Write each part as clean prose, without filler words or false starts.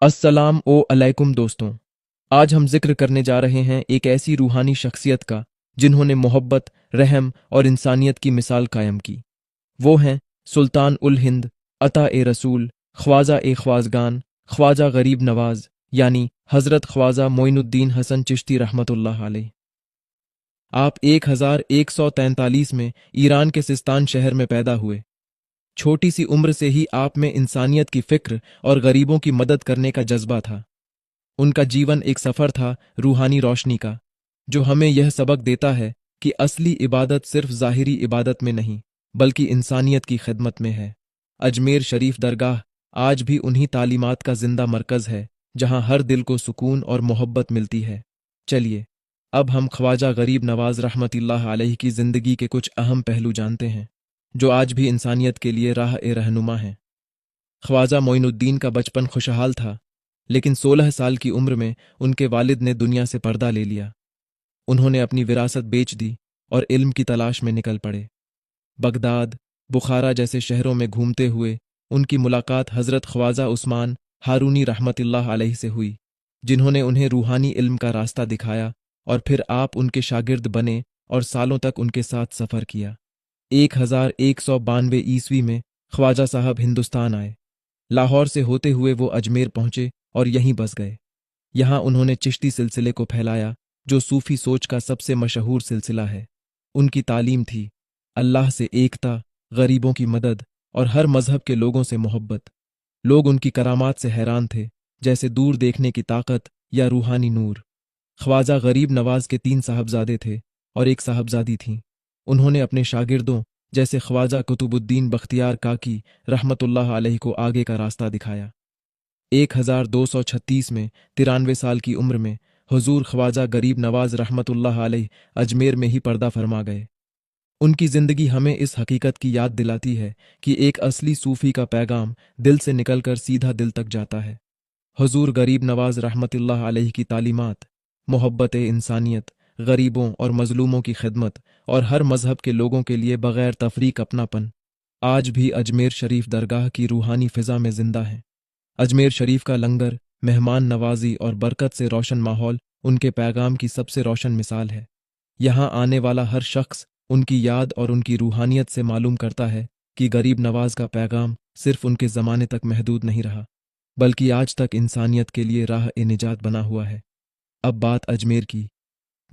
अस्सलाम ओ अलैकुम दोस्तों। आज हम जिक्र करने जा रहे हैं एक ऐसी रूहानी शख्सियत का जिन्होंने मोहब्बत, रहम और इंसानियत की मिसाल कायम की। वो हैं सुल्तान उल हिंद, अता ए रसूल, ख्वाजा ए ख्वाजगान, ख्वाजा गरीब नवाज, यानी हज़रत ख्वाजा मोइनुद्दीन हसन चिश्ती रहमतुल्लाह अलैह। आप 1143 में ईरान के सिस्तान शहर में पैदा हुए। छोटी सी उम्र से ही आप में इंसानियत की फिक्र और गरीबों की मदद करने का जज्बा था। उनका जीवन एक सफर था रूहानी रोशनी का, जो हमें यह सबक देता है कि असली इबादत सिर्फ ज़ाहिरी इबादत में नहीं बल्कि इंसानियत की खिदमत में है। अजमेर शरीफ दरगाह आज भी उन्हीं तालीमात का जिंदा मरकज़ है जहां हर दिल को सुकून और मोहब्बत मिलती है। चलिए अब हम ख्वाजा गरीब नवाज रहमतुल्लाह अलैह की ज़िंदगी के कुछ अहम पहलू जानते हैं जो आज भी इंसानियत के लिए राह ए रहनुमा हैं। ख्वाजा मोइनुद्दीन का बचपन खुशहाल था, लेकिन 16 साल की उम्र में उनके वालिद ने दुनिया से पर्दा ले लिया। उन्होंने अपनी विरासत बेच दी और इल्म की तलाश में निकल पड़े। बगदाद, बुखारा जैसे शहरों में घूमते हुए उनकी मुलाकात हज़रत ख्वाजा उस्मान हारूनी रहमतुल्लाह अलैह से हुई, जिन्होंने उन्हें रूहानी इल्म का रास्ता दिखाया और फिर आप उनके शागिर्द बने और सालों तक उनके साथ सफ़र किया। 1192 ईस्वी में ख्वाजा साहब हिंदुस्तान आए। लाहौर से होते हुए वो अजमेर पहुंचे और यहीं बस गए। यहाँ उन्होंने चिश्ती सिलसिले को फैलाया, जो सूफी सोच का सबसे मशहूर सिलसिला है। उनकी तालीम थी अल्लाह से एकता, गरीबों की मदद और हर मजहब के लोगों से मोहब्बत। लोग उनकी करामात से हैरान थे, जैसे दूर देखने की ताकत या रूहानी नूर। ख्वाजा गरीब नवाज के 3 साहबजादे थे और एक साहबजादी थीं। उन्होंने अपने शागिर्दों जैसे ख्वाजा कुतुबुद्दीन बख्तियार काकी रहमतुल्लाह अलैह को आगे का रास्ता दिखाया। 1236 में 93 साल की उम्र में हुजूर ख्वाजा गरीब नवाज रहमतुल्लाह अलैह अजमेर में ही पर्दा फरमा गए। उनकी जिंदगी हमें इस हकीकत की याद दिलाती है कि एक असली सूफी का पैगाम दिल से निकलकर सीधा दिल तक जाता है। हुजूर गरीब नवाज रहमतुल्लाह अलैह की तालीमात, मोहब्बत इंसानियत, गरीबों और मजलूमों की खिदमत और हर मजहब के लोगों के लिए बगैर तफरीक अपनापन, आज भी अजमेर शरीफ दरगाह की रूहानी फिजा में जिंदा है। अजमेर शरीफ का लंगर, मेहमान नवाजी और बरकत से रोशन माहौल उनके पैगाम की सबसे रोशन मिसाल है। यहाँ आने वाला हर शख्स उनकी याद और उनकी रूहानियत से मालूम करता है कि गरीब नवाज का पैगाम सिर्फ उनके ज़माने तक महदूद नहीं रहा, बल्कि आज तक इंसानियत के लिए राह ए निजात बना हुआ है। अब बात अजमेर की,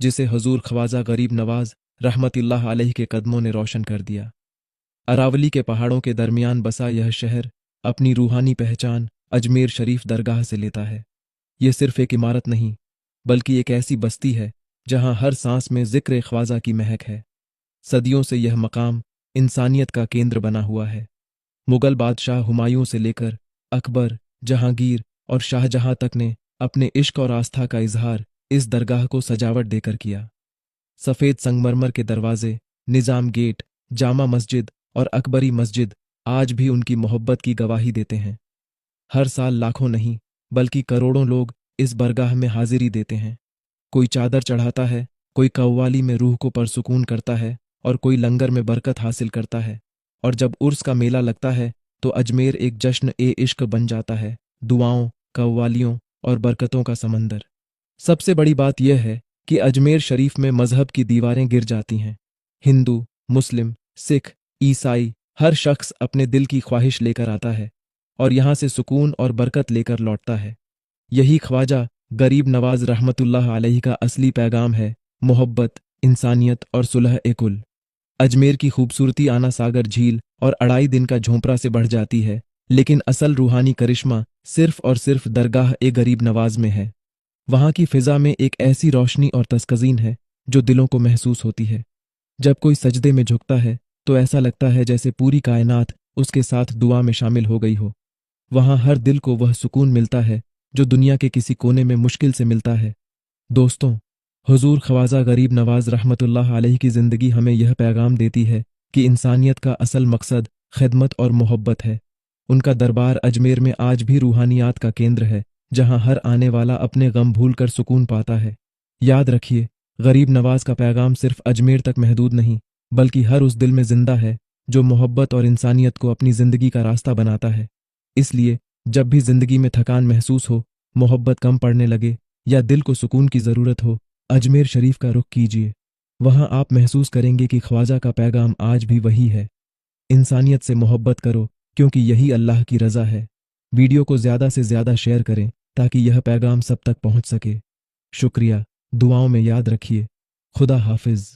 जिसे हुजूर ख्वाजा गरीब नवाज रहमतुल्लाह अलैह के कदमों ने रोशन कर दिया। अरावली के पहाड़ों के दरमियान बसा यह शहर अपनी रूहानी पहचान अजमेर शरीफ दरगाह से लेता है। यह सिर्फ एक इमारत नहीं, बल्कि एक ऐसी बस्ती है जहां हर सांस में जिक्र ख्वाजा की महक है। सदियों से यह मकाम इंसानियत का केंद्र बना हुआ है। मुगल बादशाह हुमायूं से लेकर अकबर, जहांगीर और शाहजहां तक ने अपने इश्क और आस्था का इजहार इस दरगाह को सजावट देकर किया। सफ़ेद संगमरमर के दरवाजे, निज़ाम गेट, जामा मस्जिद और अकबरी मस्जिद आज भी उनकी मोहब्बत की गवाही देते हैं। हर साल लाखों नहीं बल्कि करोड़ों लोग इस बरगाह में हाजिरी देते हैं। कोई चादर चढ़ाता है, कोई कव्वाली में रूह को परसुकून करता है और कोई लंगर में बरकत हासिल करता है। और जब उर्स का मेला लगता है तो अजमेर एक जश्न ए इश्क बन जाता है, दुआओं, कव्वालियों और बरकतों का समंदर। सबसे बड़ी बात यह है कि अजमेर शरीफ में मजहब की दीवारें गिर जाती हैं। हिंदू, मुस्लिम, सिख, ईसाई, हर शख्स अपने दिल की ख्वाहिश लेकर आता है और यहाँ से सुकून और बरकत लेकर लौटता है। यही ख्वाजा गरीब नवाज रहमतुल्लाह अलैह का असली पैगाम है, मोहब्बत, इंसानियत और सुलह ए कुल। अजमेर की खूबसूरती आना सागर झील और 2.5 दिन का झोंपड़ा से बढ़ जाती है, लेकिन असल रूहानी करिश्मा सिर्फ और सिर्फ दरगाह ए गरीब नवाज में है। वहाँ की फिजा में एक ऐसी रोशनी और तस्कज़ीन है जो दिलों को महसूस होती है। जब कोई सजदे में झुकता है तो ऐसा लगता है जैसे पूरी कायनात उसके साथ दुआ में शामिल हो गई हो। वहाँ हर दिल को वह सुकून मिलता है जो दुनिया के किसी कोने में मुश्किल से मिलता है। दोस्तों, हुजूर ख्वाजा गरीब नवाज रहमतुल्लाह अलैह की ज़िंदगी हमें यह पैगाम देती है कि इंसानियत का असल मकसद खिदमत और मोहब्बत है। उनका दरबार अजमेर में आज भी रूहानियात का केंद्र है, जहां हर आने वाला अपने गम भूल कर सुकून पाता है। याद रखिए, गरीब नवाज का पैगाम सिर्फ अजमेर तक महदूद नहीं, बल्कि हर उस दिल में जिंदा है जो मोहब्बत और इंसानियत को अपनी ज़िंदगी का रास्ता बनाता है। इसलिए जब भी जिंदगी में थकान महसूस हो, मोहब्बत कम पड़ने लगे या दिल को सुकून की ज़रूरत हो, अजमेर शरीफ का रुख कीजिए। वहाँ आप महसूस करेंगे कि ख्वाजा का पैगाम आज भी वही है। इंसानियत से मोहब्बत करो, क्योंकि यही अल्लाह की रज़ा है। वीडियो को ज़्यादा से ज़्यादा शेयर करें ताकि यह पैगाम सब तक पहुँच सके। शुक्रिया, दुआओं में याद रखिए। खुदा हाफिज़।